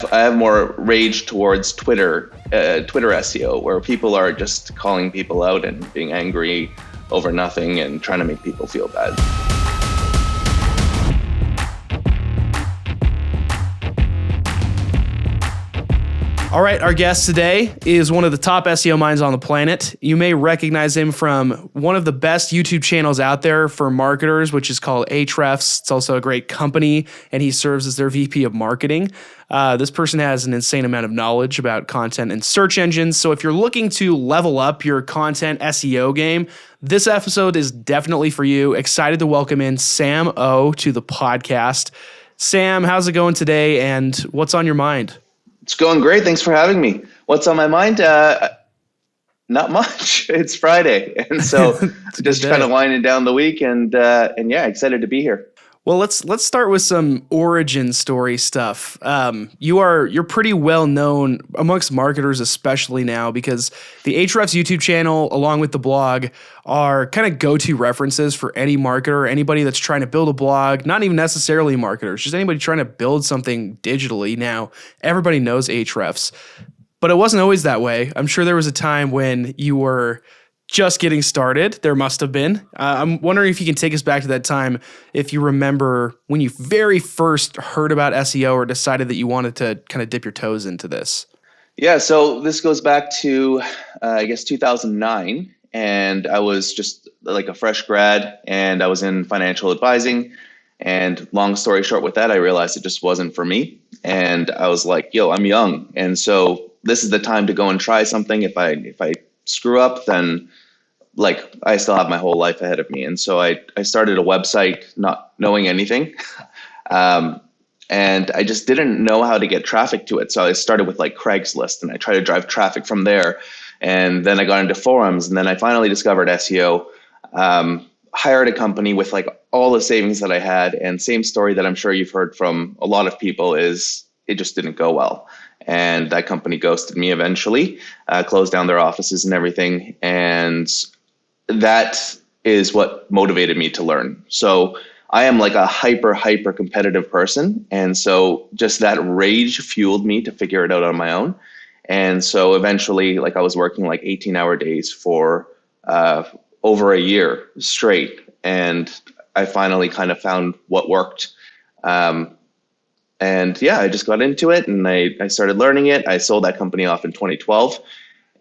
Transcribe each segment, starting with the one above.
I have more rage towards Twitter SEO, where people are just calling people out and being angry over nothing and trying to make people feel bad. All right, our guest today is one of the top SEO minds on the planet. You may recognize him from one of the best YouTube channels out there for marketers, which is called Ahrefs. It's also a great company, and he serves as their VP of marketing. This person has an insane amount of knowledge about content and search engines. So if you're looking to level up your content SEO game, this episode is definitely for you. Excited to welcome in Sam O to the podcast. Sam, how's it going today, and what's on your mind? It's going great. Thanks for having me. What's on my mind? Not much. It's Friday, and so just kind of winding down the week, and yeah, excited to be here. Well, let's start with some origin story stuff. You're pretty well known amongst marketers, especially now, because the Ahrefs YouTube channel, along with the blog, are kind of go-to references for any marketer, anybody that's trying to build a blog, not even necessarily marketers, just anybody trying to build something digitally. Now, everybody knows Ahrefs, but it wasn't always that way. I'm sure there was a time when you were just getting started. There must have been. I'm wondering if you can take us back to that time, if you remember when you very first heard about SEO or decided that you wanted to kind of dip your toes into this. Yeah, so this goes back to, I guess, 2009. And I was just like a fresh grad, and I was in financial advising. And long story short with that, I realized it just wasn't for me. And I was like, yo, I'm young. And so this is the time to go and try something. If I screw up, then like I still have my whole life ahead of me. And so I started a website not knowing anything. And I just didn't know how to get traffic to it. So I started with like Craigslist, and I tried to drive traffic from there. And then I got into forums, and then I finally discovered SEO, hired a company with like all the savings that I had, and same story that I'm sure you've heard from a lot of people is it just didn't go well. And that company ghosted me eventually, closed down their offices and everything. And that is what motivated me to learn. So I am like a hyper competitive person. And so just that rage fueled me to figure it out on my own. And so eventually, like I was working like 18-hour days for over a year straight. And I finally kind of found what worked. And yeah, I just got into it, and I started learning it. I sold that company off in 2012.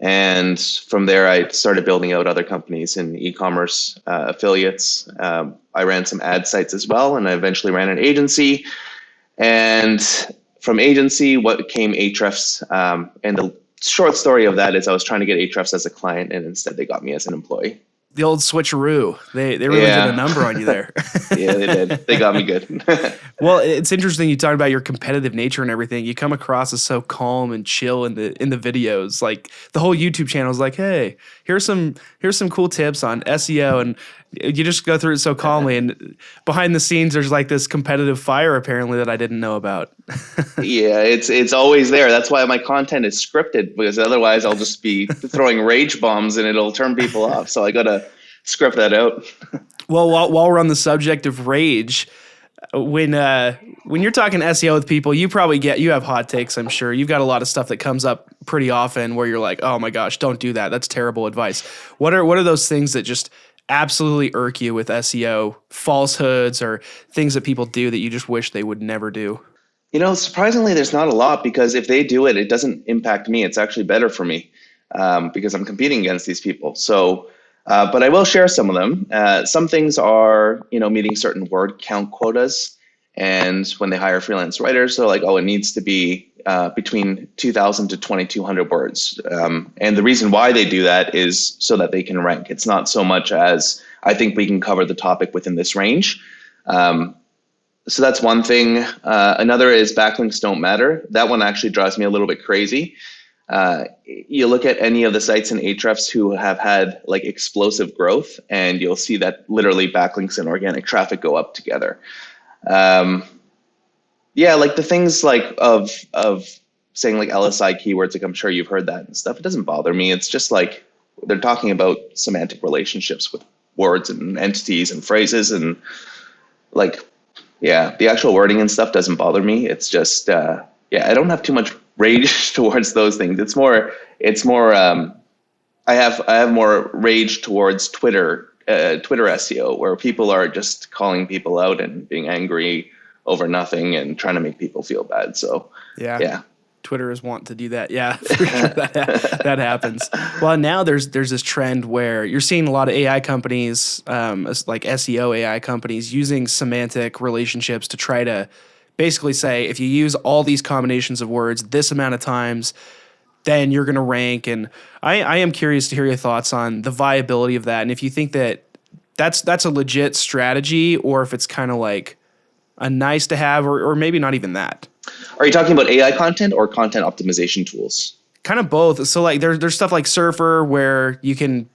And from there, I started building out other companies in e-commerce affiliates. I ran some ad sites as well, and I eventually ran an agency. And from agency, what came Ahrefs. And the short story of that is I was trying to get Ahrefs as a client, and instead they got me as an employee. The old switcheroo. They really did a number on you there. Yeah, they did. They got me good. Well, it's interesting you talk about your competitive nature and everything. You come across as so calm and chill in the videos. Like the whole YouTube channel is like, hey, here's some cool tips on SEO, and you just go through it so calmly. And behind the scenes, there's like this competitive fire apparently that I didn't know about. Yeah, it's always there. That's why my content is scripted, because otherwise I'll just be throwing rage bombs and it'll turn people off. So I gotta script that out. Well, while we're on the subject of rage, when you're talking SEO with people, you have hot takes, I'm sure. You've got a lot of stuff that comes up pretty often where you're like, oh my gosh, don't do that. That's terrible advice. What are those things that just absolutely irk you with SEO, falsehoods or things that people do that you just wish they would never do? You know, surprisingly, there's not a lot, because if they do it, it doesn't impact me. It's actually better for me because I'm competing against these people. So, but I will share some of them. Some things are, meeting certain word count quotas. And when they hire freelance writers, they're like, oh, it needs to be between 2,000 to 2,200 words. And the reason why they do that is so that they can rank. It's not so much as I think we can cover the topic within this range. So that's one thing. Another is backlinks don't matter. That one actually drives me a little bit crazy. You look at any of the sites in Ahrefs who have had like explosive growth, and you'll see that literally backlinks and organic traffic go up together. Yeah, like the things like of saying like LSI keywords, like I'm sure you've heard that and stuff. It doesn't bother me. It's just like they're talking about semantic relationships with words and entities and phrases, and like, yeah, the actual wording and stuff doesn't bother me. It's just yeah, I don't have too much rage towards those things. It's more I have more rage towards Twitter SEO, where people are just calling people out and being angry over nothing and trying to make people feel bad. So Yeah. yeah. Twitter is wont to do that. Yeah, for sure that happens. Well, now there's this trend where you're seeing a lot of AI companies, like SEO AI companies, using semantic relationships to try to basically say if you use all these combinations of words this amount of times, then you're going to rank. And I am curious to hear your thoughts on the viability of that, and if you think that that's a legit strategy, or if it's kind of like a nice to have, or maybe not even that. Are you talking about AI content or content optimization tools? Kind of both. So like there's stuff like Surfer where you can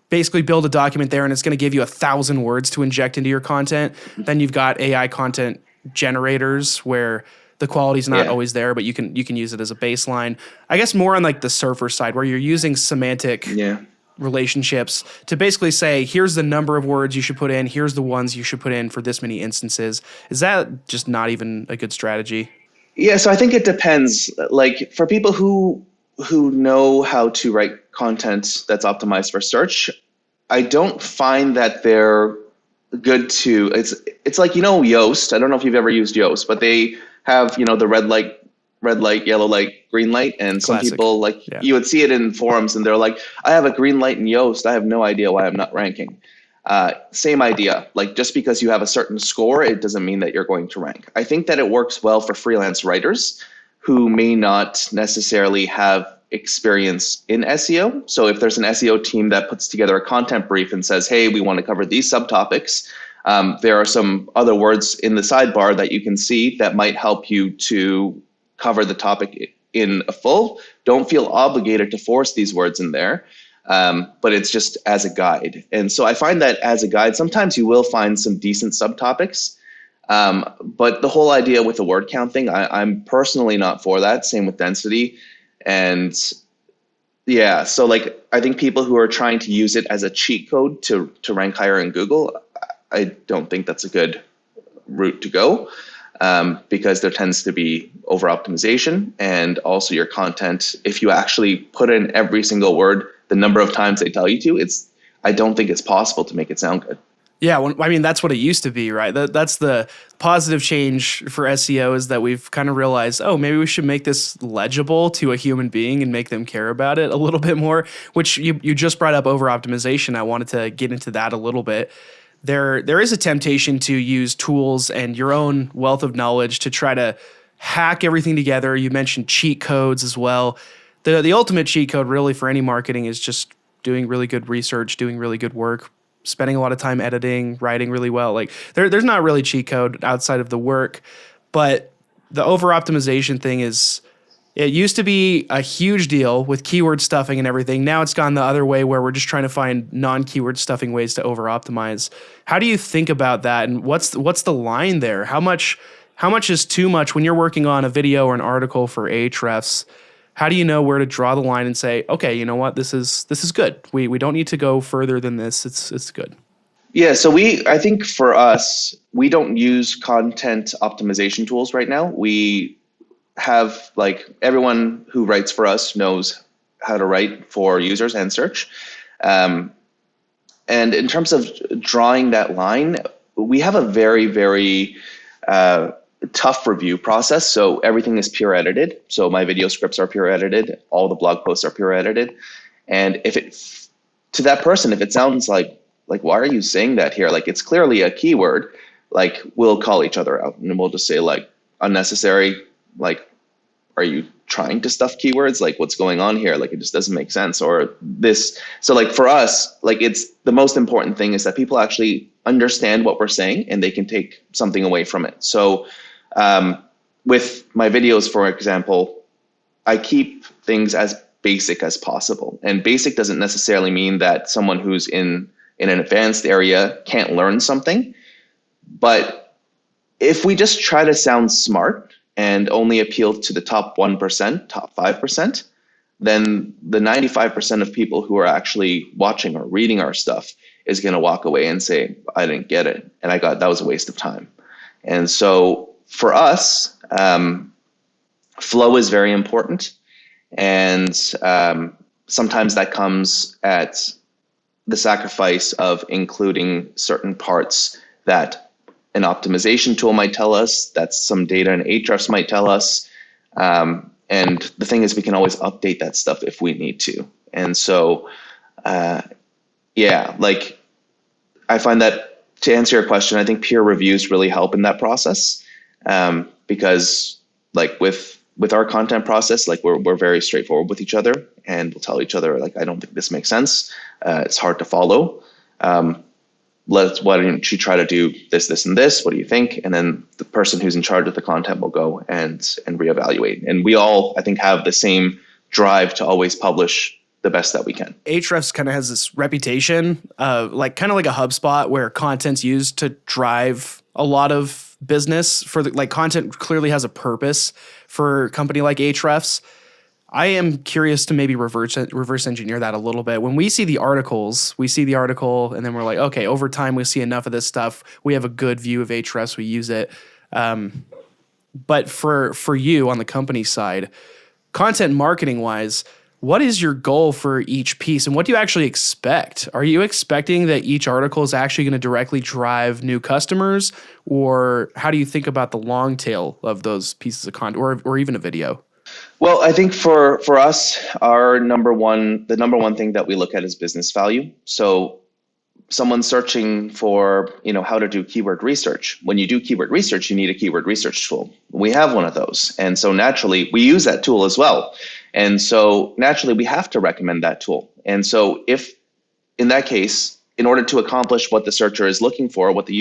basically build a document there and it's going to give you 1,000 words to inject into your content. Then you've got AI content generators where the quality's not always there, but you can use it as a baseline. I guess more on like the Surfer side where you're using semantic Yeah. relationships to basically say, here's the number of words you should put in, here's the ones you should put in for this many instances. Is that just not even a good strategy? Yeah, so I think it depends. Like for people who know how to write content that's optimized for search, I don't find that they're good to it's like Yoast. I don't know if you've ever used Yoast, but they have the red light, yellow light, green light, and some Classic. people like Yeah. you would see it in forums and they're like, I have a green light in Yoast, I have no idea why I'm not ranking. Same idea. Like just because you have a certain score, it doesn't mean that you're going to rank. I think that it works well for freelance writers who may not necessarily have experience in SEO. So if there's an SEO team that puts together a content brief and says, hey, we want to cover these subtopics, there are some other words in the sidebar that you can see that might help you to cover the topic in a full. Don't feel obligated to force these words in there. But it's just as a guide. And so I find that as a guide, sometimes you will find some decent subtopics. But the whole idea with the word count thing, I'm personally not for that. Same with density. And yeah, so like I think people who are trying to use it as a cheat code to rank higher in Google, I don't think that's a good route to go. Because there tends to be over optimization, and also your content, if you actually put in every single word the number of times they tell you to, I don't think it's possible to make it sound good. Yeah, I mean that's what it used to be, right? That's the positive change for SEO, is that we've kind of realized, oh, maybe we should make this legible to a human being and make them care about it a little bit more. Which you just brought up over optimization. I wanted to get into that a little bit. There is a temptation to use tools and your own wealth of knowledge to try to hack everything together. You mentioned cheat codes as well. The ultimate cheat code really for any marketing is just doing really good research, doing really good work, spending a lot of time editing, writing really well. Like there's not really cheat code outside of the work, but the over optimization thing is, it used to be a huge deal with keyword stuffing and everything. Now it's gone the other way where we're just trying to find non-keyword stuffing ways to over optimize. How do you think about that? And what's the line there? How much is too much when you're working on a video or an article for Ahrefs? How do you know where to draw the line and say, okay, you know what, this is good. We don't need to go further than this. It's good. Yeah, so I think for us, we don't use content optimization tools right now. We have, like, everyone who writes for us knows how to write for users and search. And in terms of drawing that line, we have a very, very tough review process. So everything is peer edited. So my video scripts are peer edited. All the blog posts are peer edited. And to that person, if it sounds like, why are you saying that here? Like, it's clearly a keyword. Like, we'll call each other out and we'll just say, like, unnecessary. Like, are you trying to stuff keywords? Like, what's going on here? Like, it just doesn't make sense. Or this. So like for us, like, it's the most important thing is that people actually understand what we're saying and they can take something away from it. So with my videos, for example, I keep things as basic as possible. And basic doesn't necessarily mean that someone who's in an advanced area can't learn something. But if we just try to sound smart and only appeal to the top 1%, top 5%, then the 95% of people who are actually watching or reading our stuff is going to walk away and say, I didn't get it. And that was a waste of time. And so for us, Flow is very important, and sometimes that comes at the sacrifice of including certain parts that an optimization tool might tell us, that some data in Ahrefs might tell us. And the thing is, we can always update that stuff if we need to. And so, yeah, like I find that, to answer your question, I think peer reviews really help in that process, because like with our content process, like we're very straightforward with each other, and we'll tell each other like, I don't think this makes sense. It's hard to follow. Why don't you try to do this, this, and this? What do you think? And then the person who's in charge of the content will go and reevaluate. And we all, I think, have the same drive to always publish the best that we can. Ahrefs kind of has this reputation, like kind of like a HubSpot, where content's used to drive a lot of business. For the, like, content clearly has a purpose for a company like Ahrefs. I am curious to maybe reverse engineer that a little bit. When we see the articles, we see the article and then we're like, okay, over time we see enough of this stuff. We have a good view of Ahrefs. We use it. But for you on the company side, content marketing wise, what is your goal for each piece, and what do you actually expect? Are you expecting that each article is actually going to directly drive new customers, or how do you think about the long tail of those pieces of content, or even a video? Well, I think for us, the number one thing that we look at is business value. So someone searching for, how to do keyword research. When you do keyword research, you need a keyword research tool. We have one of those. And so naturally, we use that tool as well. And so naturally, we have to recommend that tool. And so if in that case, in order to accomplish what the searcher is looking for, what the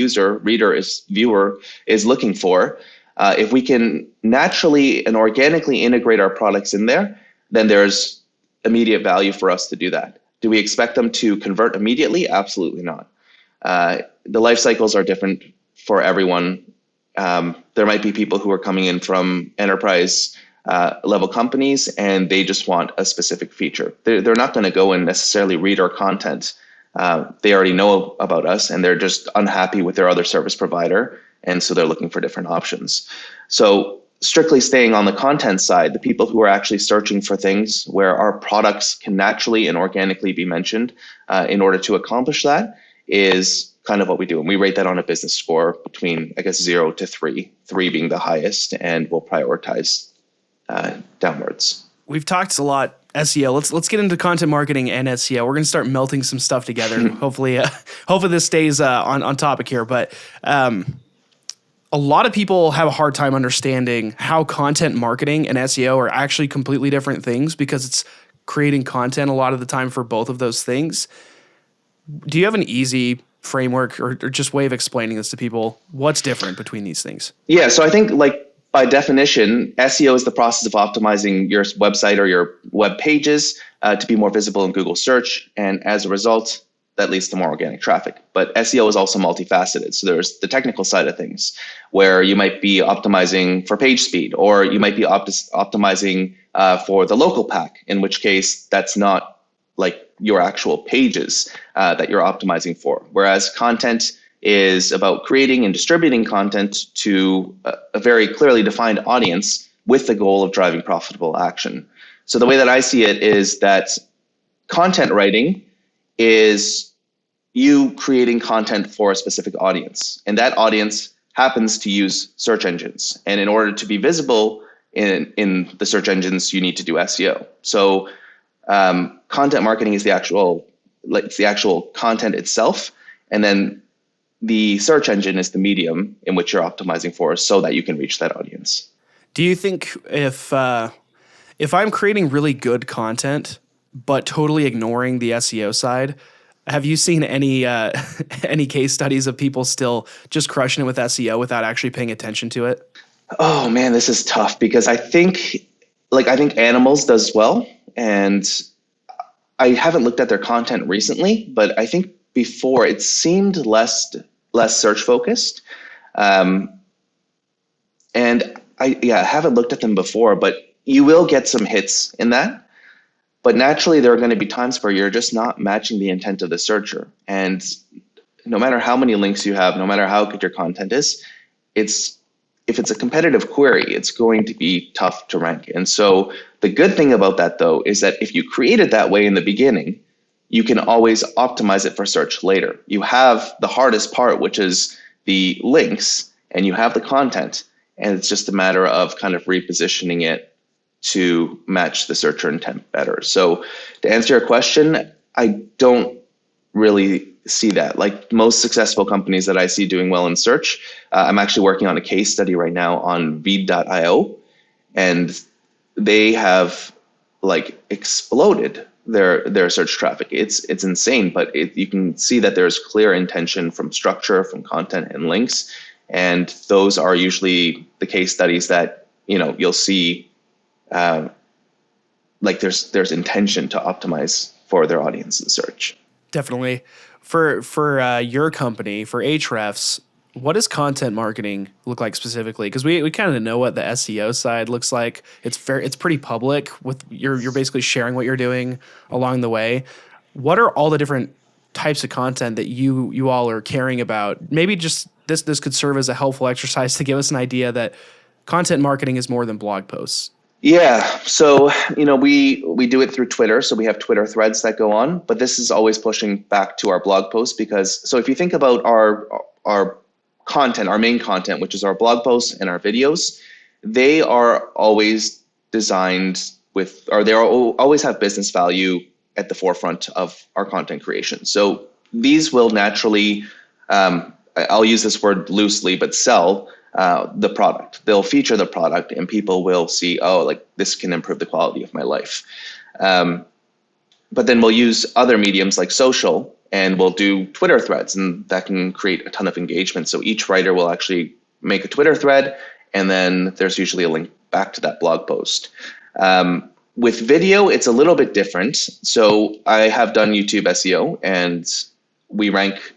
viewer is looking for, if we can naturally and organically integrate our products in there, then there's immediate value for us to do that. Do we expect them to convert immediately? Absolutely not. The life cycles are different for everyone. There might be people who are coming in from enterprise level companies, and they just want a specific feature. They're not going to go and necessarily read our content. They already know about us, and they're just unhappy with their other service provider, and so they're looking for different options. So strictly staying on the content side, the people who are actually searching for things where our products can naturally and organically be mentioned in order to accomplish that is kind of what we do. And we rate that on a business score between, I guess, 0 to 3, 3 being the highest, and we'll prioritize downwards. We've talked a lot SEO. Let's get into content marketing and SEO. We're going to start melting some stuff together. Hopefully this stays on topic here. But a lot of people have a hard time understanding how content marketing and SEO are actually completely different things, because it's creating content a lot of the time for both of those things. Do you have an easy framework or just way of explaining this to people? What's different between these things? Yeah, so I think by definition, SEO is the process of optimizing your website or your web pages to be more visible in Google search. And as a result, that leads to more organic traffic. But SEO is also multifaceted. So there's the technical side of things, where you might be optimizing for page speed, or you might be optimizing for the local pack, in which case that's not like your actual pages that you're optimizing for. Whereas content is about creating and distributing content to a very clearly defined audience with the goal of driving profitable action. So the way that I see it is that content writing is you creating content for a specific audience, and that audience happens to use search engines. And in order to be visible in the search engines, you need to do SEO. So content marketing is the actual content itself, and then the search engine is the medium in which you're optimizing for, so that you can reach that audience. Do you think if I'm creating really good content but totally ignoring the SEO side, have you seen any case studies of people still just crushing it with SEO without actually paying attention to it? Oh man, this is tough, because I think Animals does well, and I haven't looked at their content recently, but I think before it seemed less search focused. And I haven't looked at them before, but you will get some hits in that. But naturally, there are going to be times where you're just not matching the intent of the searcher. And no matter how many links you have, no matter how good your content is, it's if it's a competitive query, it's going to be tough to rank. And so the good thing about that, though, is that if you create it that way in the beginning, you can always optimize it for search later. You have the hardest part, which is the links, and you have the content, and it's just a matter of kind of repositioning it to match the searcher intent better. So to answer your question, I don't really see that. Like most successful companies that I see doing well in search, I'm actually working on a case study right now on Veed.io, and they have like exploded their search traffic. It's insane, but you can see that there's clear intention from structure, from content and links, and those are usually the case studies that you'll see. Like there's intention to optimize for their audience in search. Definitely. For your company, for Ahrefs, what does content marketing look like specifically? Because we kind of know what the SEO side looks like. It's pretty public. With you're basically sharing what you're doing along the way. What are all the different types of content that you all are caring about? Maybe just this could serve as a helpful exercise to give us an idea that content marketing is more than blog posts. Yeah, so we do it through Twitter, so we have Twitter threads that go on, but this is always pushing back to our blog posts because if you think about our content, our main content, which is our blog posts and our videos, they are always designed with, or they always have business value at the forefront of our content creation. So these will naturally, I'll use this word loosely, but sell the product. They'll feature the product and people will see, oh, like this can improve the quality of my life. But then we'll use other mediums like social, and we'll do Twitter threads, and that can create a ton of engagement. So each writer will actually make a Twitter thread, and then there's usually a link back to that blog post. With video, it's a little bit different. So I have done YouTube SEO, and we rank,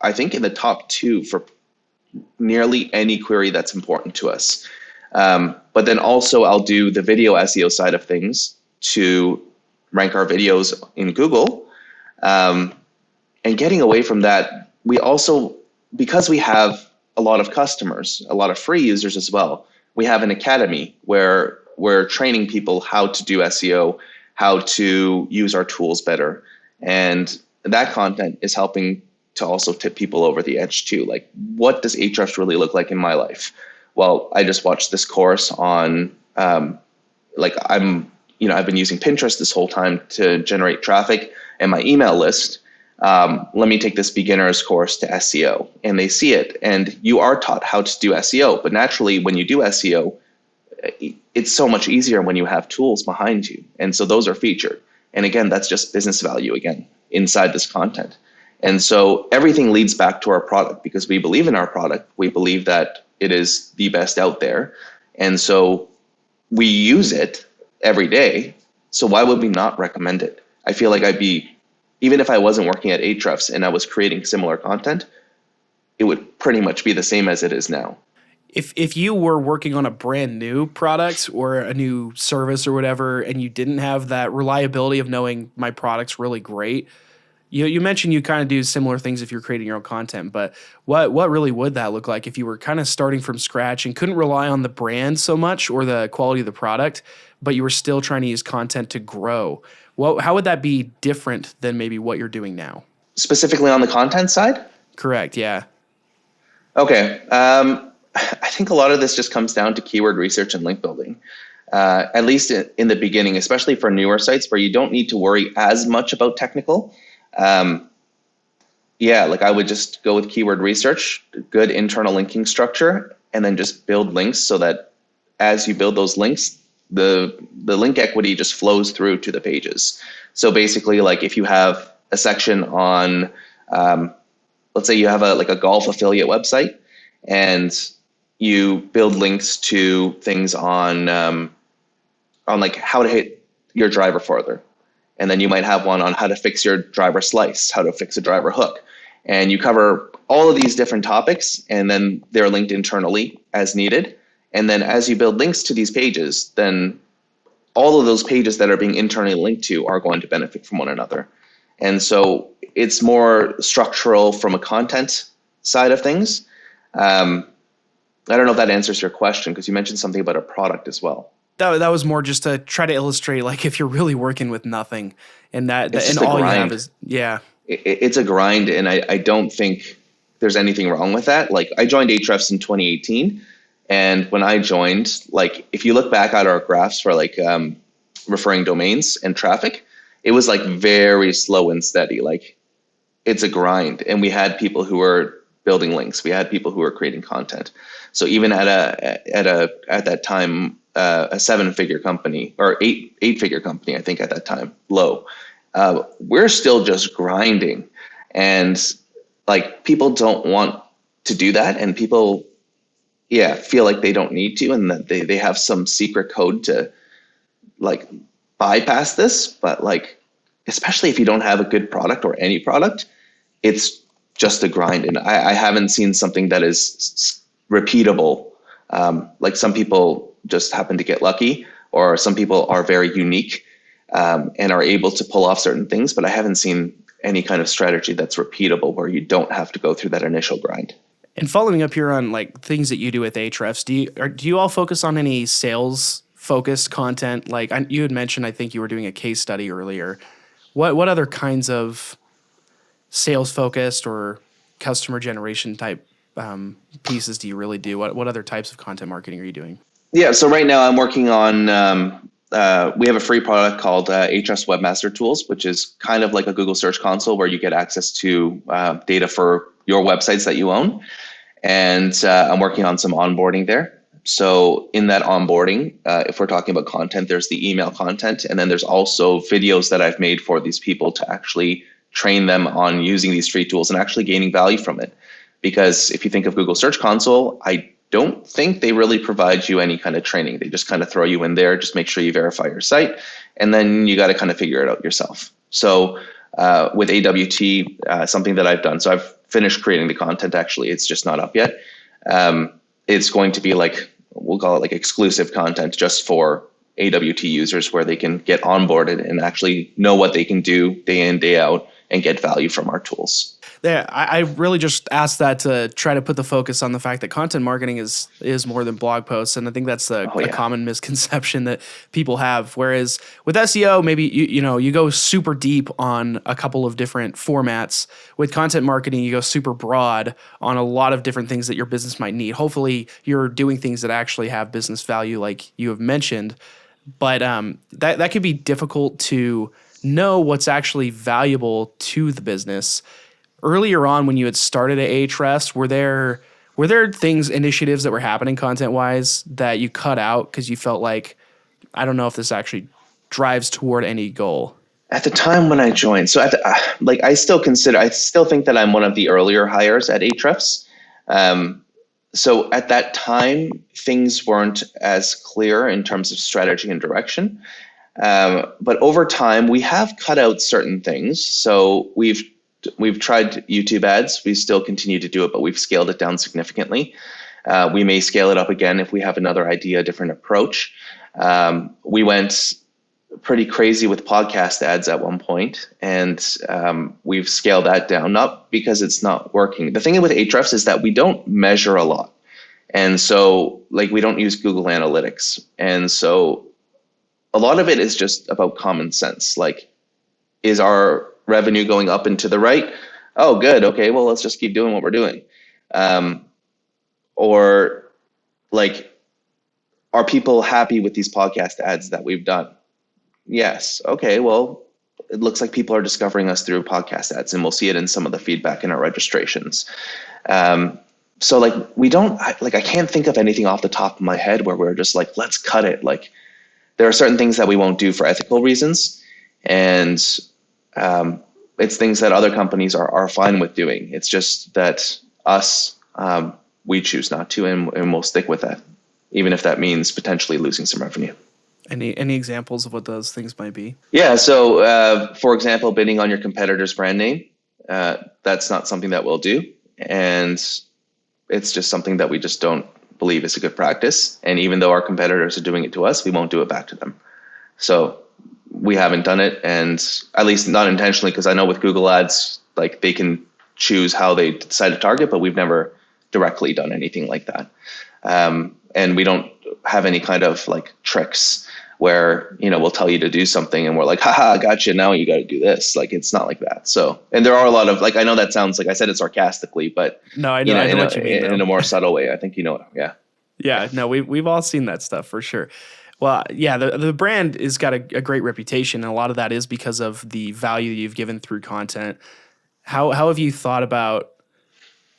I think, in the top 2 for nearly any query that's important to us. But then also I'll do the video SEO side of things to rank our videos in Google. And getting away from that, we also, because we have a lot of customers, a lot of free users as well, we have an academy where we're training people how to do SEO, how to use our tools better. And that content is helping to also tip people over the edge too. Like, what does Ahrefs really look like in my life? Well, I just watched this course on, I've been using Pinterest this whole time to generate traffic and my email list. Let me take this beginner's course to SEO, and they see it. And you are taught how to do SEO, but naturally when you do SEO, it's so much easier when you have tools behind you. And so those are featured. And again, that's just business value again inside this content. And so everything leads back to our product because we believe in our product. We believe that it is the best out there. And so we use it every day. So why would we not recommend it? I feel like even if I wasn't working at Ahrefs and I was creating similar content, it would pretty much be the same as it is now. If you were working on a brand new product or a new service or whatever, and you didn't have that reliability of knowing my product's really great, you mentioned you kind of do similar things if you're creating your own content, but what really would that look like if you were kind of starting from scratch and couldn't rely on the brand so much or the quality of the product, but you were still trying to use content to grow? How would that be different than maybe what you're doing now? Specifically on the content side? Correct, yeah. Okay. I think a lot of this just comes down to keyword research and link building. At least in the beginning, especially for newer sites where you don't need to worry as much about technical. Like I would just go with keyword research, good internal linking structure, and then just build links so that as you build those links, the link equity just flows through to the pages. So basically, like if you have a section on, let's say you have a golf affiliate website, and you build links to things on like how to hit your driver farther. And then you might have one on how to fix your driver slice, how to fix a driver hook. And you cover all of these different topics, and then they're linked internally as needed. And then as you build links to these pages, then all of those pages that are being internally linked to are going to benefit from one another. And so it's more structural from a content side of things. I don't know if that answers your question because you mentioned something about a product as well. That was more just to try to illustrate, like, if you're really working with nothing and It's and just a all you have grind. is, yeah. It's a grind, and I don't think there's anything wrong with that. Like I joined Ahrefs in 2018, and when I joined, like if you look back at our graphs for like referring domains and traffic, it was like very slow and steady. Like it's a grind, and we had people who were building links, we had people who were creating content. So even at that time, a 7-figure company or eight-figure company, I think at that time, low, we're still just grinding, and like people don't want to do that, and people, yeah, feel like they don't need to, and that they have some secret code to like bypass this. But like, especially if you don't have a good product or any product, it's just a grind. And I haven't seen something that is repeatable. Like some people just happen to get lucky, or some people are very unique and are able to pull off certain things. But I haven't seen any kind of strategy that's repeatable where you don't have to go through that initial grind. And following up here on like things that you do with Ahrefs, do you all focus on any sales focused content? Like you had mentioned, I think you were doing a case study earlier. What other kinds of sales focused or customer generation type pieces do you really do? What other types of content marketing are you doing? Yeah, so right now I'm working on. We have a free product called Ahrefs Webmaster Tools, which is kind of like a Google Search Console where you get access to data for your websites that you own. And I'm working on some onboarding there. So in that onboarding, if we're talking about content, there's the email content, and then there's also videos that I've made for these people to actually train them on using these free tools and actually gaining value from it. Because if you think of Google Search Console, I don't think they really provide you any kind of training. They just kind of throw you in there, just make sure you verify your site, and then you got to kind of figure it out yourself. So with AWT, something that I've done, so I've finished creating the content. Actually, it's just not up yet. It's going to be like, we'll call it like exclusive content just for AWT users, where they can get onboarded and actually know what they can do day in, day out, and get value from our tools. Yeah, I really just asked that to try to put the focus on the fact that content marketing is more than blog posts, and I think that's a common misconception that people have. Whereas with SEO, maybe you go super deep on a couple of different formats. With content marketing, you go super broad on a lot of different things that your business might need. Hopefully, you're doing things that actually have business value, like you have mentioned. But that can be difficult to know what's actually valuable to the business. Earlier on, when you had started at Ahrefs, were there initiatives that were happening content wise that you cut out because you felt like, I don't know if this actually drives toward any goal? At the time when I joined, so I still think that I'm one of the earlier hires at Ahrefs. So at that time, things weren't as clear in terms of strategy and direction. But over time, we have cut out certain things. So we've tried YouTube ads. We still continue to do it, but we've scaled it down significantly. We may scale it up again if we have another idea, a different approach. We went pretty crazy with podcast ads at one point, and we've scaled that down, not because it's not working. The thing with Ahrefs is that we don't measure a lot. And so like we don't use Google Analytics. And so a lot of it is just about common sense. Like, is our revenue going up and to the right? Oh, good. Okay, well, let's just keep doing what we're doing. Or like, are people happy with these podcast ads that we've done? Yes. Okay, well, it looks like people are discovering us through podcast ads, and we'll see it in some of the feedback in our registrations. So like I can't think of anything off the top of my head where we're just like, let's cut it. Like, there are certain things that we won't do for ethical reasons, and it's things that other companies are fine with doing. It's just that we choose not to, and we'll stick with that, even if that means potentially losing some revenue. Any examples of what those things might be? Yeah. So, for example, bidding on your competitor's brand name, that's not something that we'll do. And it's just something that we just don't believe is a good practice. And even though our competitors are doing it to us, we won't do it back to them. So we haven't done it, and at least not intentionally, because I know with Google Ads, like they can choose how they decide to target, but we've never directly done anything like that. And we don't have any kind of like tricks where, we'll tell you to do something and we're like, haha, gotcha. Now you got to do this. Like, it's not like that. So, and there are a lot of like, I know that sounds like I said it sarcastically, but No, I know what you mean, in though. a more subtle way, I think, yeah. Yeah, no, we've all seen that stuff for sure. Well, yeah, the brand has got a great reputation, and a lot of that is because of the value you've given through content. How have you thought about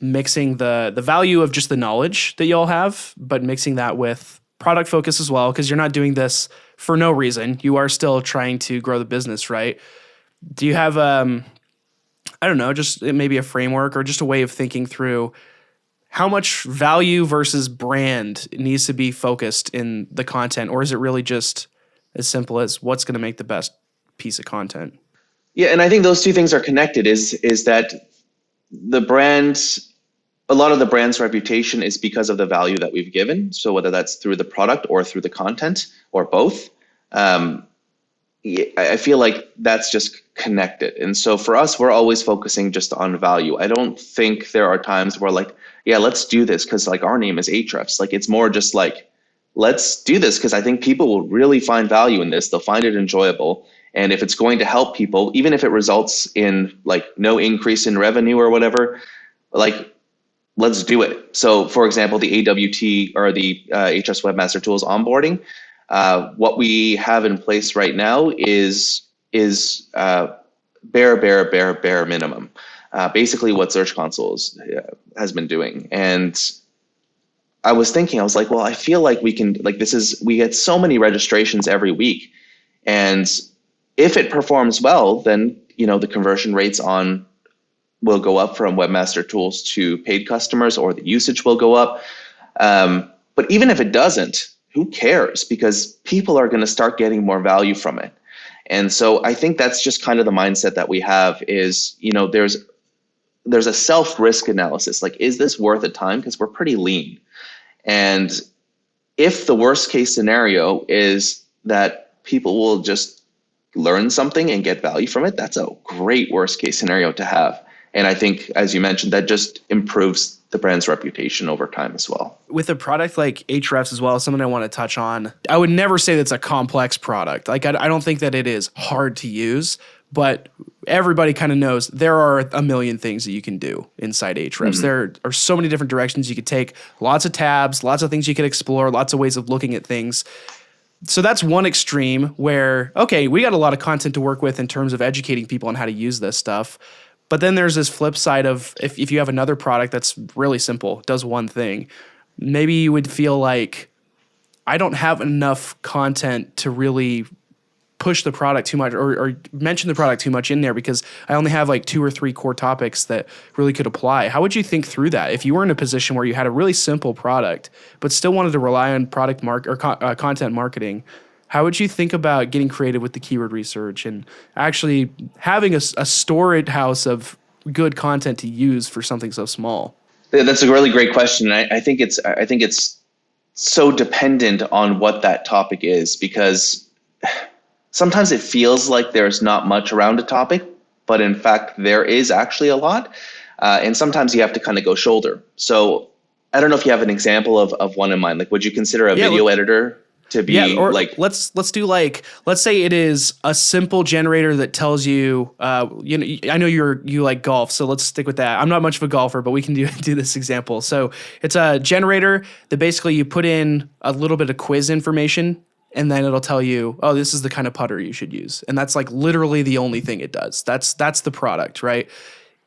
mixing the value of just the knowledge that y'all have, but mixing that with product focus as well? Because you're not doing this for no reason. You are still trying to grow the business, right? Do you have I don't know, just maybe a framework or just a way of thinking through how much value versus brand needs to be focused in the content, or is it really just as simple as what's going to make the best piece of content? Yeah, and I think those two things are connected. Is that the brand, a lot of the brand's reputation is because of the value that we've given. So whether that's through the product or through the content or both, I feel like that's just connected. And so for us, we're always focusing just on value. I don't think there are times where like, yeah, let's do this because like our name is Ahrefs. Like, it's more just like, let's do this because I think people will really find value in this. They'll find it enjoyable. And if it's going to help people, even if it results in like no increase in revenue or whatever, like, let's do it. So for example, the AWT or the Ahrefs Webmaster Tools onboarding, what we have in place right now is bare minimum. Basically what Search Console has been doing. And I was thinking, I was like, well, I feel like we can, like, we get so many registrations every week. And if it performs well, then, the conversion rates will go up from Webmaster Tools to paid customers, or the usage will go up. But even if it doesn't, who cares? Because people are going to start getting more value from it. And so I think that's just kind of the mindset that we have is, there's a self-risk analysis. Like, is this worth the time? Because we're pretty lean. And if the worst case scenario is that people will just learn something and get value from it, that's a great worst case scenario to have. And I think, as you mentioned, that just improves the brand's reputation over time as well. With a product like Ahrefs as well, something I want to touch on, I would never say that's a complex product. Like, I don't think that it is hard to use, but everybody kind of knows there are a million things that you can do inside Ahrefs. Mm-hmm. There are so many different directions you could take, lots of tabs, lots of things you could explore, lots of ways of looking at things. So that's one extreme where, okay, we got a lot of content to work with in terms of educating people on how to use this stuff. But then there's this flip side of if you have another product that's really simple, does one thing, maybe you would feel like I don't have enough content to really push the product too much or mention the product too much in there because I only have like 2 or 3 core topics that really could apply. How would you think through that if you were in a position where you had a really simple product but still wanted to rely on product content marketing? How would you think about getting creative with the keyword research and actually having a storage house of good content to use for something so small? That's a really great question. I think it's so dependent on what that topic is, because sometimes it feels like there's not much around a topic, but in fact there is actually a lot. And sometimes you have to kind of go shoulder. So I don't know if you have an example of one in mind. Like, would you consider a video editor to be like, let's do like, let's say it is a simple generator that tells you, I know you like golf, so let's stick with that. I'm not much of a golfer, but we can do this example. So it's a generator that basically you put in a little bit of quiz information and then it'll tell you, oh, this is the kind of putter you should use. And that's like literally the only thing it does. That's the product, right?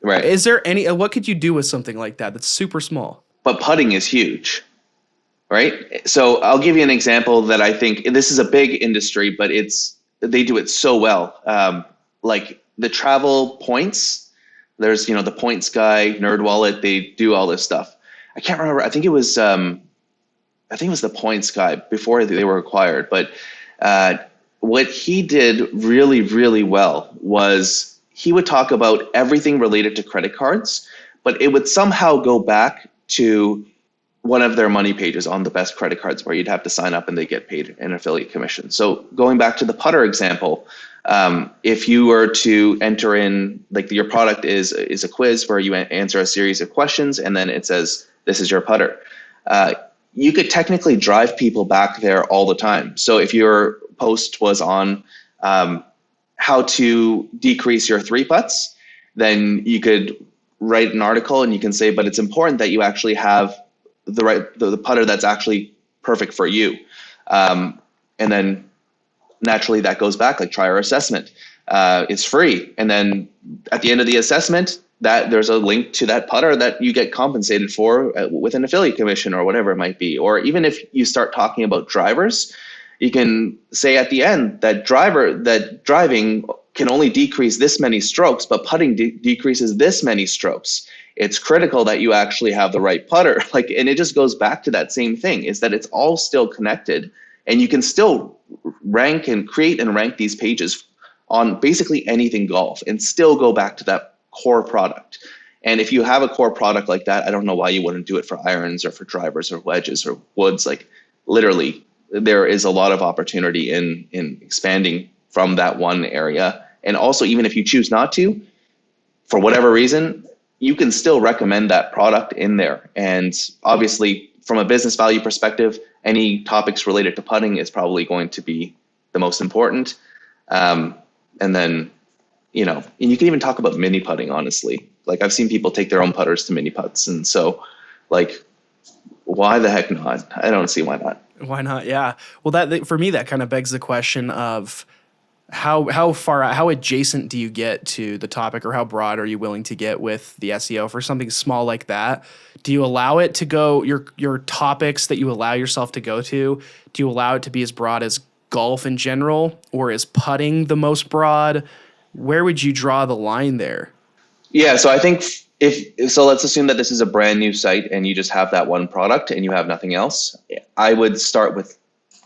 Right. Is there what could you do with something like that that's super small? But putting is huge. Right. So I'll give you an example that I think this is a big industry, but they do it so well. Like the travel points, there's, the points guy, NerdWallet, they do all this stuff. I can't remember. I think it was the points guy before they were acquired. But what he did really, really well was he would talk about everything related to credit cards, but it would somehow go back to one of their money pages on the best credit cards where you'd have to sign up and they get paid an affiliate commission. So going back to the putter example, if you were to enter in, like, your product is a quiz where you answer a series of questions and then it says, this is your putter. you could technically drive people back there all the time. So if your post was on how to decrease your three putts, then you could write an article and you can say, but it's important that you actually have the putter that's actually perfect for you. And then naturally that goes back, like try our assessment. It's free. And then at the end of the assessment, that there's a link to that putter that you get compensated for with an affiliate commission or whatever it might be. Or even if you start talking about drivers, you can say at the end that driving can only decrease this many strokes, but putting decreases this many strokes. It's critical that you actually have the right putter. And it just goes back to that same thing, is that it's all still connected, and you can still rank and create and rank these pages on basically anything golf and still go back to that core product. And if you have a core product like that, I don't know why you wouldn't do it for irons or for drivers or wedges or woods. Literally, there is a lot of opportunity in expanding from that one area. And also, even if you choose not to, for whatever reason, you can still recommend that product in there. And obviously, from a business value perspective, any topics related to putting is probably going to be the most important. And then, and you can even talk about mini putting, honestly. I've seen people take their own putters to mini putts. And so why the heck not? I don't see why not. Why not? Yeah. Well, that for me, that kind of begs the question of how adjacent do you get to the topic, or how broad are you willing to get with the SEO for something small like that? Do you allow it to go, your topics that you allow yourself to go to, do you allow it to be as broad as golf in general, or is putting the most broad? Where would you draw the line there? Yeah, so I think let's assume that this is a brand new site and you just have that one product and you have nothing else. I would start with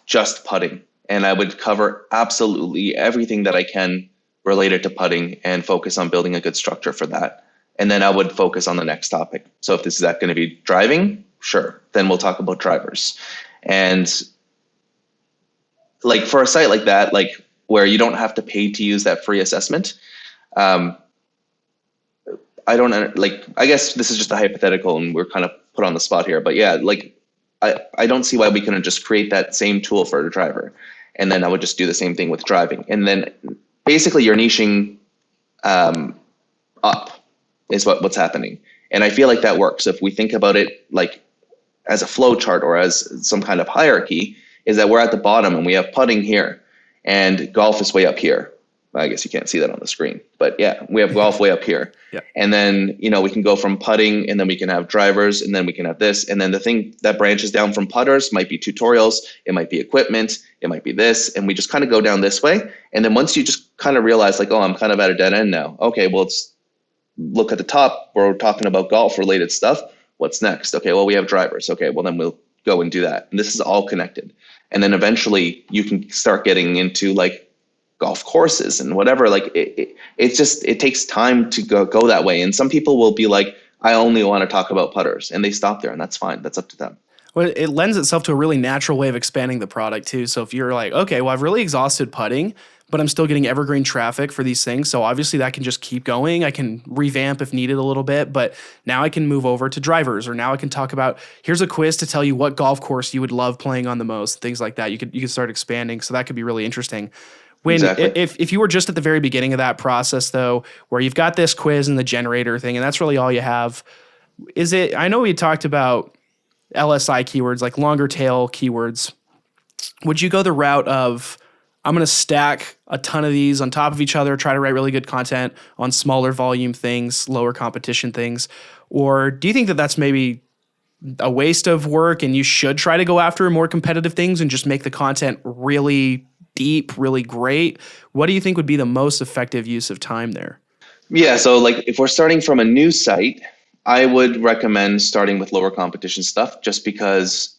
just putting, and I would cover absolutely everything that I can related to putting and focus on building a good structure for that. And then I would focus on the next topic. So if this is going to be driving, sure, then we'll talk about drivers. And for a site like that, where you don't have to pay to use that free assessment, I guess this is just a hypothetical and we're kind of put on the spot here, but yeah, I don't see why we couldn't just create that same tool for a driver. And then I would just do the same thing with driving. And then basically you're niching up is what's happening. And I feel like that works. If we think about it as a flow chart or as some kind of hierarchy, is that we're at the bottom and we have putting here and golf is way up here. I guess you can't see that on the screen, but yeah, we have golf way up here. Yeah. And then, we can go from putting, and then we can have drivers, and then we can have this. And then the thing that branches down from putters might be tutorials. It might be equipment. It might be this. And we just kind of go down this way. And then once you just kind of realize I'm kind of at a dead end now. Okay, well, let's look at the top. We're talking about golf related stuff. What's next? Okay, well, we have drivers. Okay, well, then we'll go and do that. And this is all connected. And then eventually you can start getting into golf courses and whatever. It takes time to go that way. And some people will be I only want to talk about putters, and they stop there, and that's fine. That's up to them. Well, it lends itself to a really natural way of expanding the product too. So if you're okay, well, I've really exhausted putting, but I'm still getting evergreen traffic for these things. So obviously that can just keep going. I can revamp if needed a little bit, but now I can move over to drivers, or now I can talk about, here's a quiz to tell you what golf course you would love playing on the most, things like that. You could start expanding. So that could be really interesting. Exactly. If you were just at the very beginning of that process, though, where you've got this quiz and the generator thing, and that's really all you have, I know we talked about LSI keywords, longer tail keywords. Would you go the route of, I'm going to stack a ton of these on top of each other, try to write really good content on smaller volume things, lower competition things? Or do you think that that's maybe a waste of work and you should try to go after more competitive things and just make the content really deep, really great? What do you think would be the most effective use of time there? Yeah, so if we're starting from a new site, I would recommend starting with lower competition stuff, just because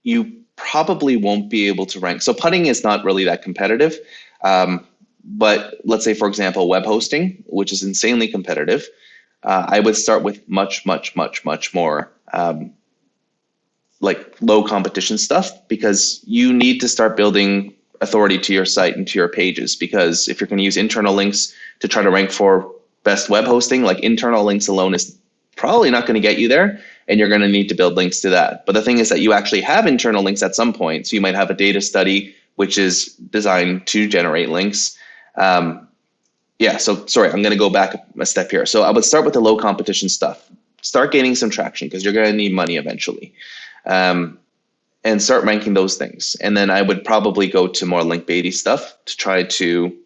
you probably won't be able to rank. So putting is not really that competitive, but let's say, for example, web hosting, which is insanely competitive, I would start with much, much, much, much more low competition stuff, because you need to start building authority to your site and to your pages. Because if you're going to use internal links to try to rank for best web hosting, internal links alone is probably not going to get you there, and you're going to need to build links to that. But the thing is that you actually have internal links at some point. So you might have a data study which is designed to generate links. So sorry, I'm going to go back a step here. So I would start with the low competition stuff. Start gaining some traction because you're going to need money eventually. And start ranking those things. And then I would probably go to more link baity stuff to try to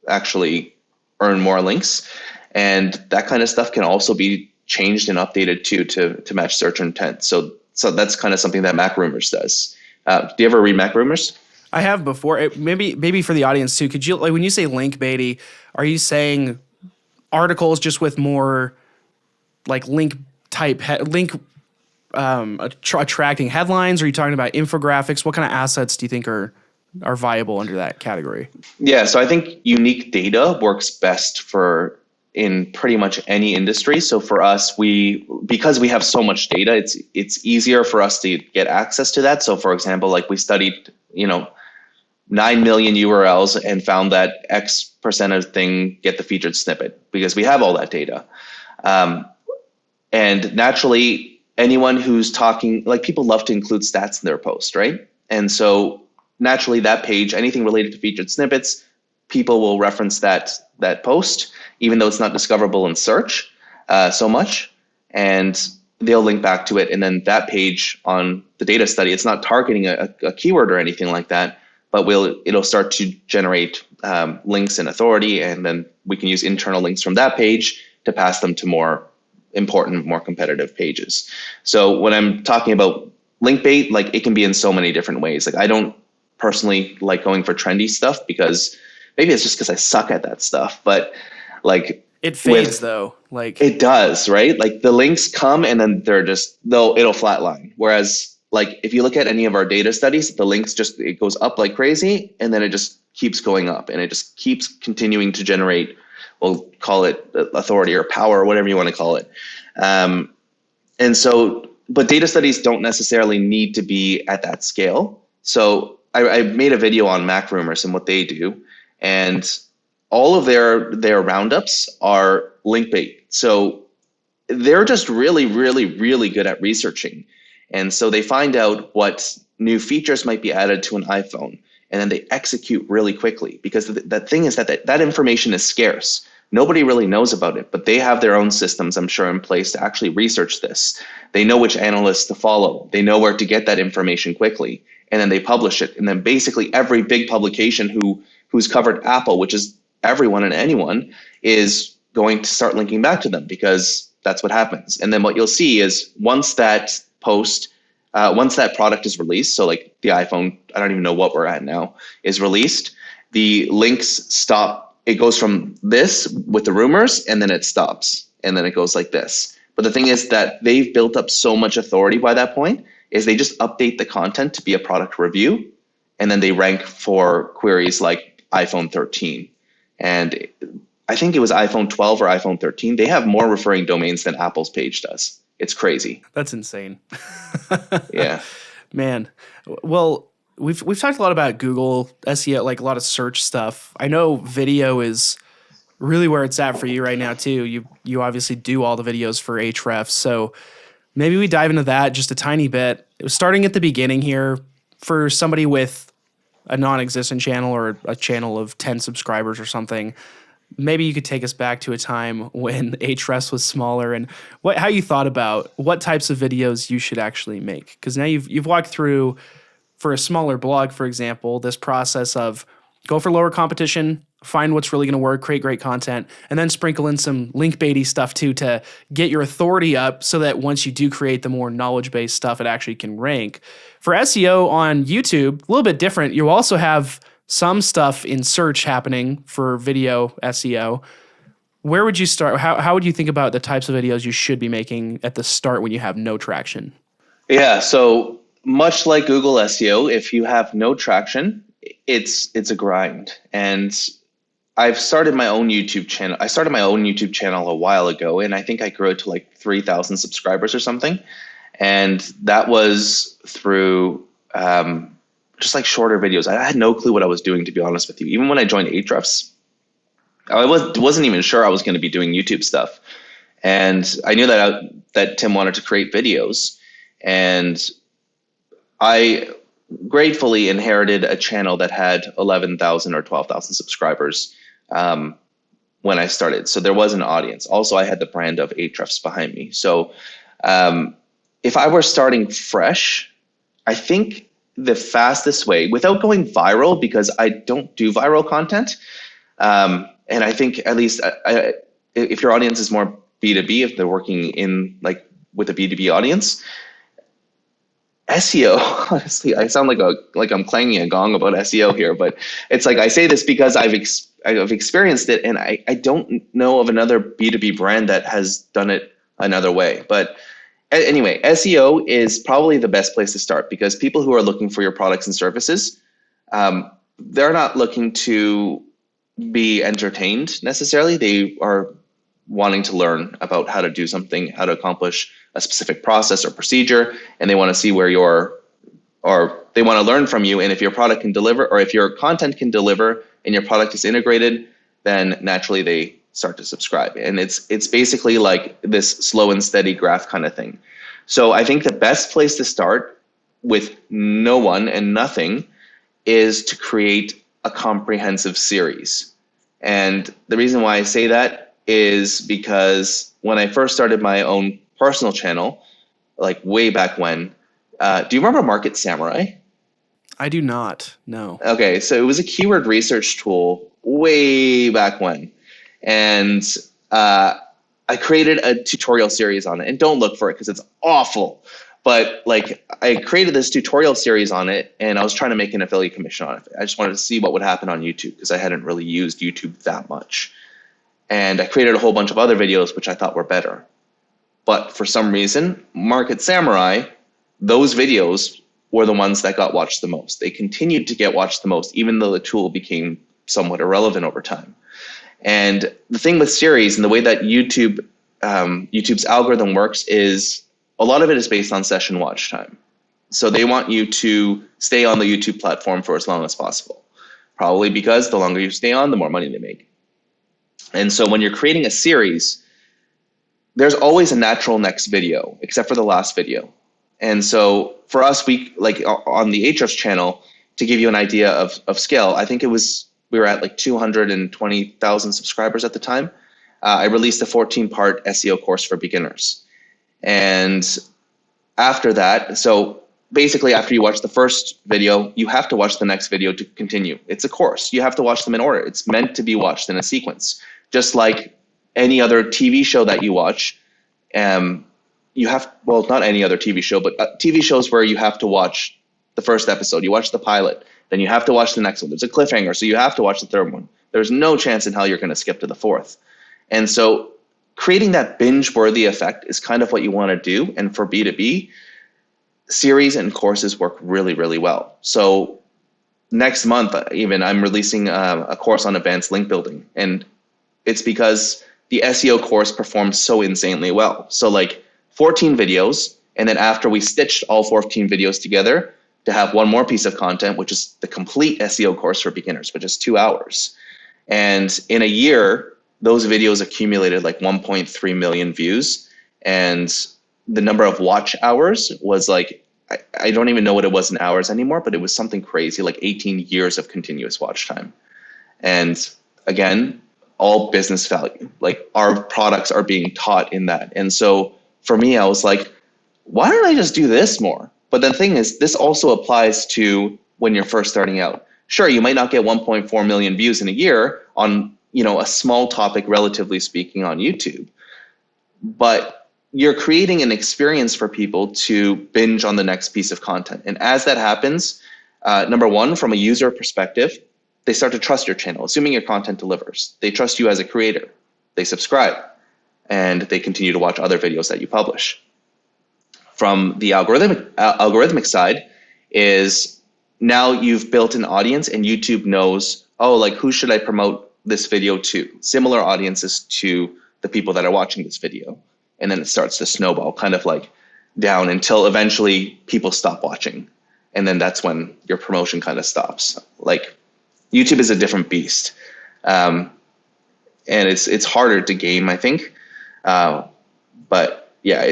actually earn more links. And that kind of stuff can also be changed and updated too to match search intent. So that's kind of something that MacRumors does. Do you ever read MacRumors? I have before. Maybe for the audience too. Could you, like, when you say link baity, are you saying articles just with more like link type attracting headlines? Are you talking about infographics? What kind of assets do you think are viable under that category? Yeah, so I think unique data works best in pretty much any industry. So for us, because we have so much data, it's easier for us to get access to that. So for example, like we studied, 9 million URLs and found that X percent of thing get the featured snippet because we have all that data. And naturally, anyone who's talking, like people love to include stats in their post, right? And so naturally that page, anything related to featured snippets, people will reference that post, even though it's not discoverable in search so much, and they'll link back to it. And then that page on the data study, it's not targeting a keyword or anything like that, but it'll start to generate links and authority, and then we can use internal links from that page to pass them to more important, more competitive pages. So when I'm talking about link bait, like it can be in so many different ways. Like I don't personally like going for trendy stuff because maybe it's just because I suck at that stuff, but like it fades though. Like it does, right? Like the links come and then it'll flatline. Whereas like if you look at any of our data studies, the links it goes up like crazy and then it just keeps going up and it just keeps continuing to generate, we'll call it authority or power or whatever you want to call it. But data studies don't necessarily need to be at that scale. So I made a video on MacRumors and what they do, and all of their roundups are link bait. So they're just really, really, really good at researching. And so they find out what new features might be added to an iPhone, and then they execute really quickly because the thing is that information is scarce. Nobody really knows about it, but they have their own systems, I'm sure, in place to actually research this. They know which analysts to follow. They know where to get that information quickly, and then they publish it. And then basically every big publication who's covered Apple, which is everyone and anyone, is going to start linking back to them because that's what happens. And then what you'll see is once that product is released, so like the iPhone, I don't even know what we're at now, is released, the links stop. It goes from this with the rumors and then it stops and then it goes like this. But the thing is that they've built up so much authority by that point is they just update the content to be a product review and then they rank for queries like iPhone 13. And I think it was iPhone 12 or iPhone 13. They have more referring domains than Apple's page does. It's crazy. That's insane. Yeah. Man. Well, we've talked a lot about Google SEO, like a lot of search stuff. I know video is really where it's at for you right now too. You obviously do all the videos for Ahrefs, so maybe we dive into that just a tiny bit. Starting at the beginning here, for somebody with a non-existent channel or a channel of 10 subscribers or something, maybe you could take us back to a time when Ahrefs was smaller and how you thought about what types of videos you should actually make. Because now you've walked through, for a smaller blog, for example, this process of go for lower competition, find what's really going to work, create great content, and then sprinkle in some link baity stuff too to get your authority up so that once you do create the more knowledge-based stuff, it actually can rank. For SEO on YouTube, a little bit different. You also have some stuff in search happening for video SEO. Where would you start? How would you think about the types of videos you should be making at the start when you have no traction? Yeah, so much like Google SEO, if you have no traction, it's a grind. And I've started my own YouTube channel. I started my own YouTube channel a while ago, and I think I grew it to like 3,000 subscribers or something. And that was through just like shorter videos. I had no clue what I was doing, to be honest with you. Even when I joined Ahrefs, I wasn't even sure I was going to be doing YouTube stuff. And I knew that Tim wanted to create videos, and I gratefully inherited a channel that had 11,000 or 12,000 subscribers when I started. So there was an audience. Also, I had the brand of Ahrefs behind me. So if I were starting fresh, I think the fastest way, without going viral, because I don't do viral content, and I think at least if your audience is more B2B, if they're working in like with a B2B audience, SEO, honestly, I sound like I'm clanging a gong about SEO here, but it's like I say this because I've experienced it, and I don't know of another B2B brand that has done it another way. But anyway, SEO is probably the best place to start, because people who are looking for your products and services, they're not looking to be entertained necessarily. They are wanting to learn about how to do something, how to accomplish a specific process or procedure, and they want to see where or they want to learn from you. And if your product can deliver, or if your content can deliver and your product is integrated, then naturally they start to subscribe. And it's basically like this slow and steady graph kind of thing. So I think the best place to start with no one and nothing is to create a comprehensive series. And the reason why I say that is because when I first started my own personal channel, like way back when, do you remember Market Samurai? I do not. No. Okay, so it was a keyword research tool way back when. And I created a tutorial series on it. And don't look for it because it's awful. But like I created this tutorial series on it, and I was trying to make an affiliate commission on it. I just wanted to see what would happen on YouTube because I hadn't really used YouTube that much. And I created a whole bunch of other videos which I thought were better. But for some reason, Market Samurai, those videos were the ones that got watched the most. They continued to get watched the most, even though the tool became somewhat irrelevant over time. And the thing with series and the way that YouTube's algorithm works is a lot of it is based on session watch time. So they want you to stay on the YouTube platform for as long as possible, probably because the longer you stay on, the more money they make. And so when you're creating a series, there's always a natural next video, except for the last video. And so for us, we like on the Ahrefs channel, to give you an idea of scale, I think we were at like 220,000 subscribers at the time. I released a 14-part SEO course for beginners. And after that, so basically after you watch the first video, you have to watch the next video to continue. It's a course. You have to watch them in order. It's meant to be watched in a sequence. Just like any other TV show that you watch, you have, well, not any other TV show, but TV shows where you have to watch the first episode. You watch the pilot, then you have to watch the next one. There's a cliffhanger, so you have to watch the third one. There's no chance in hell you're going to skip to the fourth. And so creating that binge-worthy effect is kind of what you want to do. And for B2B, series and courses work really, really well. So next month, even, I'm releasing a course on advanced link building. And it's because the SEO course performed so insanely well. So like 14 videos, and then after we stitched all 14 videos together to have one more piece of content, which is the complete SEO course for beginners, which is 2 hours. And in a year, those videos accumulated like 1.3 million views. And the number of watch hours was like, I don't even know what it was in hours anymore, but it was something crazy, like 18 years of continuous watch time. And again, all business value, like our products are being taught in that. And so for me, I was like, why don't I just do this more? But the thing is, this also applies to when you're first starting out. Sure, you might not get 1.4 million views in a year on, a small topic, relatively speaking, on YouTube, but you're creating an experience for people to binge on the next piece of content. And as that happens, number one, from a user perspective, they start to trust your channel, assuming your content delivers. They trust you as a creator. They subscribe, and they continue to watch other videos that you publish. From the algorithmic side is now you've built an audience, and YouTube knows, oh, like who should I promote this video to? Similar audiences to the people that are watching this video. And then it starts to snowball kind of like down until eventually people stop watching. And then that's when your promotion kind of stops. Like YouTube is a different beast. And it's harder to game, I think. But yeah,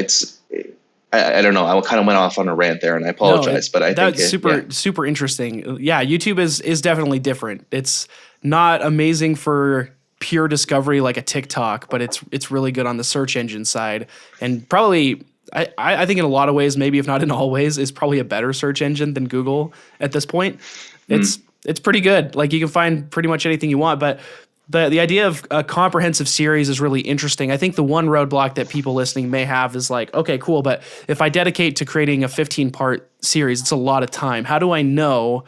I don't know. I kind of went off on a rant there, and I No, apologize. But I think that's super interesting. Yeah, YouTube is definitely different. It's not amazing for pure discovery like a TikTok, but it's really good on the search engine side, and probably I think in a lot of ways, maybe if not in all ways, is probably a better search engine than Google at this point. It's pretty good. Like you can find pretty much anything you want, but the idea of a comprehensive series is really interesting. I think the one roadblock that people listening may have is like, okay, cool, but if I dedicate to creating a 15-part series, it's a lot of time. How do I know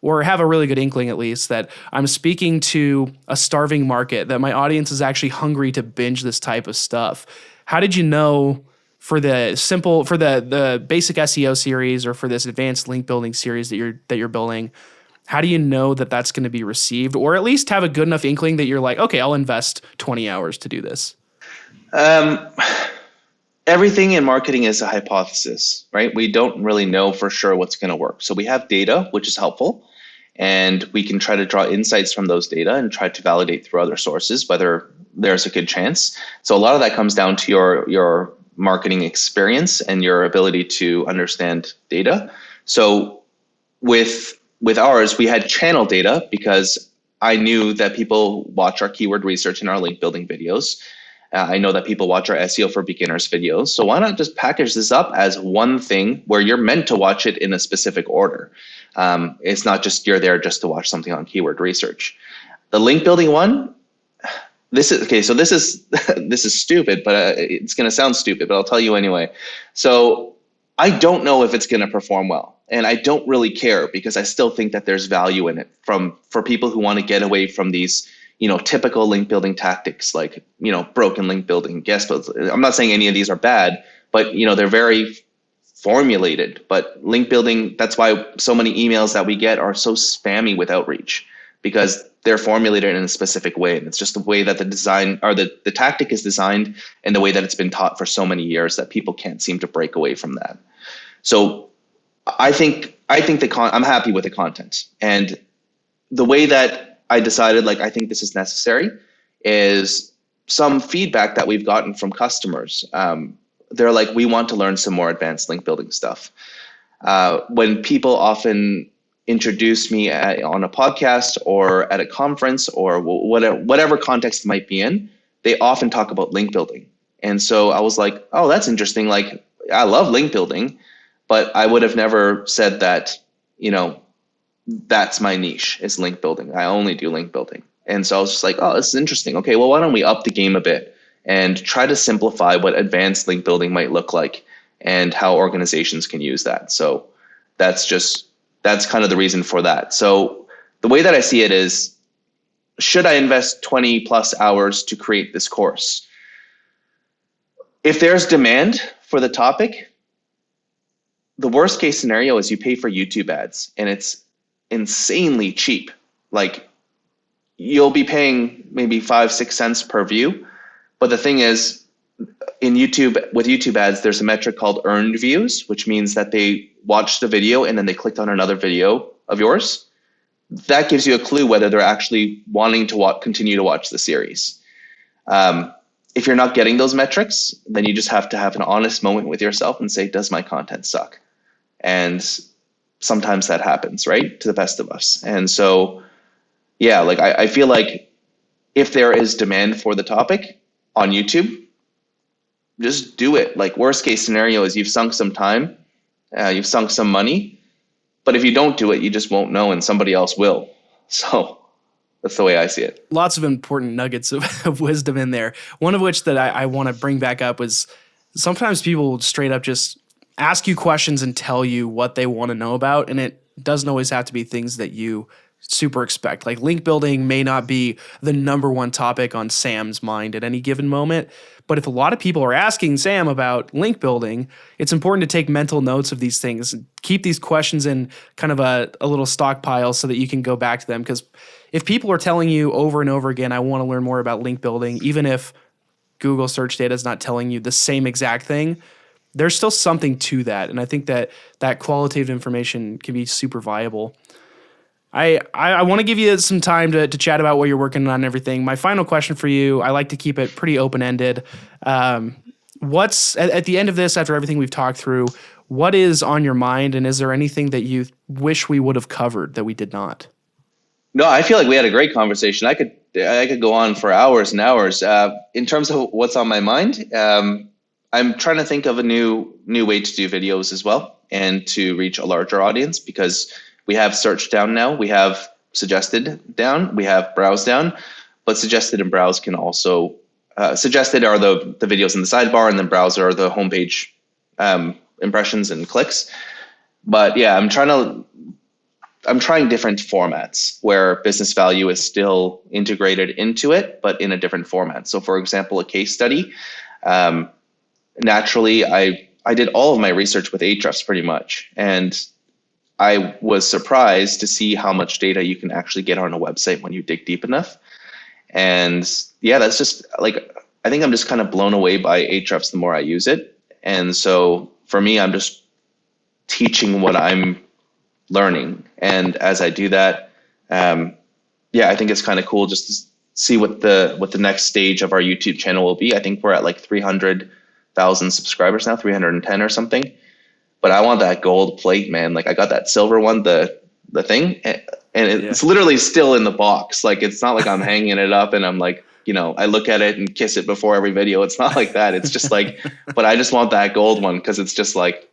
or have a really good inkling at least that I'm speaking to a starving market, that my audience is actually hungry to binge this type of stuff? How did you know for the basic SEO series or for this advanced link building series that you're building? How do you know that that's going to be received, or at least have a good enough inkling that you're like, okay, I'll invest 20 hours to do this? Um, Everything in marketing is a hypothesis, right? We don't really know for sure what's going to work. So we have data, which is helpful, and we can try to draw insights from those data and try to validate through other sources whether there's a good chance. So a lot of that comes down to your marketing experience and your ability to understand data. So with ours, we had channel data because I knew that people watch our keyword research and our link building videos. I know that people watch our SEO for beginners videos. So why not just package this up as one thing where you're meant to watch it in a specific order? It's not just you're there just to watch something on keyword research. The link building one, this is okay. So this is this is stupid, but it's going to sound stupid, but I'll tell you anyway. So I don't know if it's going to perform well, and I don't really care because I still think that there's value in it for people who want to get away from these, typical link building tactics like, broken link building, guest builds. I'm not saying any of these are bad, but they're very formulated. But link building, that's why so many emails that we get are so spammy with outreach, because they're formulated in a specific way. And it's just the way that the design or the tactic is designed and the way that it's been taught for so many years that people can't seem to break away from that. So I think I'm happy with the content. And the way that I decided, like, I think this is necessary is some feedback that we've gotten from customers. They're like, we want to learn some more advanced link building stuff. When people often introduce me on a podcast or at a conference or whatever context it might be in, they often talk about link building. And so I was like, oh, that's interesting. Like, I love link building, but I would have never said that, that's my niche is link building. I only do link building. And so I was just like, oh, this is interesting. Okay, well, why don't we up the game a bit and try to simplify what advanced link building might look like and how organizations can use that. So that's kind of the reason for that. So the way that I see it is, should I invest 20 plus hours to create this course? If there's demand for the topic, the worst case scenario is you pay for YouTube ads and it's insanely cheap. Like, you'll be paying maybe 5-6 cents per view. But the thing is, with YouTube ads, there's a metric called earned views, which means that they watched the video and then they clicked on another video of yours. That gives you a clue whether they're actually wanting to continue to watch the series. If you're not getting those metrics, then you just have to have an honest moment with yourself and say, does my content suck? And sometimes that happens, right? To the best of us. And so, yeah, like I feel like if there is demand for the topic on YouTube, just do it. Like, worst case scenario is you've sunk some time, you've sunk some money, but if you don't do it, you just won't know and somebody else will. So that's the way I see it. Lots of important nuggets of wisdom in there. One of which that I want to bring back up was sometimes people straight up just ask you questions and tell you what they want to know about. And it doesn't always have to be things that you super expect. Like, link building may not be the number one topic on Sam's mind at any given moment. But if a lot of people are asking Sam about link building, it's important to take mental notes of these things and keep these questions in kind of a little stockpile so that you can go back to them. Because if people are telling you over and over again, I want to learn more about link building, even if Google search data is not telling you the same exact thing, there's still something to that. And I think that qualitative information can be super viable. I want to give you some time to chat about what you're working on and everything. My final question for you, I like to keep it pretty open-ended. What what's at the end of this, after everything we've talked through, what is on your mind, and is there anything that you wish we would have covered that we did not? No, I feel like we had a great conversation. I could go on for hours and hours. In terms of what's on my mind, I'm trying to think of a new way to do videos as well, and to reach a larger audience, because we have search down now, we have suggested down, we have browse down, but suggested and browse can also suggested are the videos in the sidebar, and then browse are the homepage impressions and clicks. But yeah, I'm trying different formats where business value is still integrated into it, but in a different format. So for example, a case study, naturally, I did all of my research with Ahrefs pretty much. And I was surprised to see how much data you can actually get on a website when you dig deep enough. And yeah, that's just like, I think I'm just kind of blown away by Ahrefs the more I use it. And so for me, I'm just teaching what I'm learning. And as I do that, I think it's kind of cool just to see what the next stage of our YouTube channel will be. I think we're at like 300,000 subscribers now, 310 or something. But I want that gold plate, man. Like I got that silver one, the thing, and it's literally still in the box. Like it's not like I'm hanging it up and I'm like, I look at it and kiss it before every video. It's not like that. It's just like, but I just want that gold one because it's just like,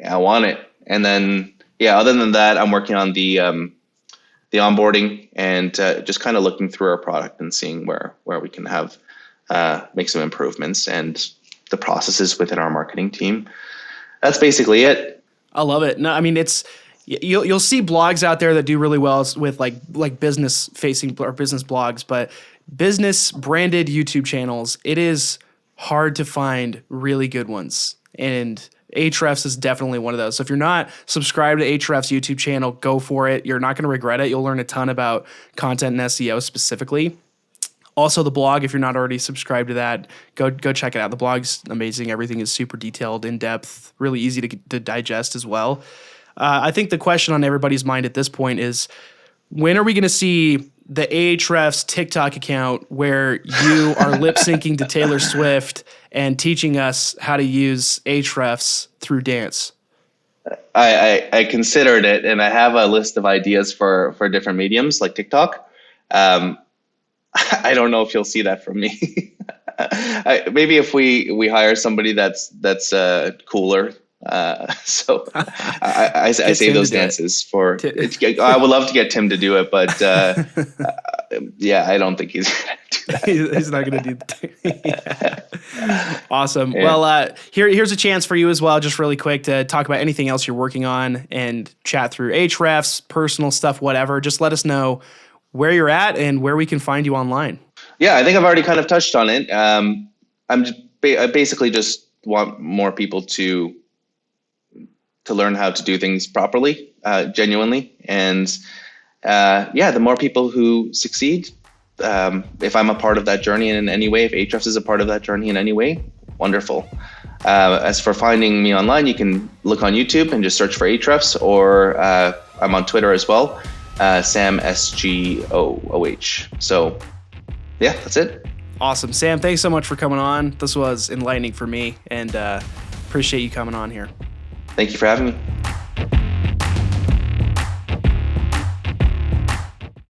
I want it. And then, other than that, I'm working on the onboarding and just kind of looking through our product and seeing where we can have make some improvements and the processes within our marketing team. That's basically it. I love it. No, I mean, it's you'll see blogs out there that do really well with like business facing or business blogs, but business branded YouTube channels, it is hard to find really good ones. And Ahrefs is definitely one of those. So if you're not subscribed to Ahrefs YouTube channel, go for it. You're not going to regret it. You'll learn a ton about content and SEO specifically. Also, the blog, if you're not already subscribed to that, go check it out. The blog's amazing. Everything is super detailed, in depth, really easy to digest as well. I think the question on everybody's mind at this point is, when are we going to see the Ahrefs TikTok account where you are lip syncing to Taylor Swift and teaching us how to use Ahrefs through dance? I considered it, and I have a list of ideas for different mediums like TikTok. I don't know if you'll see that from me. Maybe if we hire somebody that's cooler. So I say those dances for. I would love to get Tim to do it, but I don't think he's gonna do that. He's not gonna do that. Awesome. Yeah. Well, here's a chance for you as well, just really quick, to talk about anything else you're working on and chat through Ahrefs, personal stuff, whatever. Just let us know where you're at and where we can find you online. Yeah, I think I've already kind of touched on it. I basically just want more people to learn how to do things properly, genuinely. And the more people who succeed, if I'm a part of that journey in any way, if Ahrefs is a part of that journey in any way, wonderful. As for finding me online, you can look on YouTube and just search for Ahrefs, or I'm on Twitter as well. Sam SGOOH. So yeah, that's it. Awesome. Sam, thanks so much for coming on. This was enlightening for me, and appreciate you coming on here. Thank you for having me.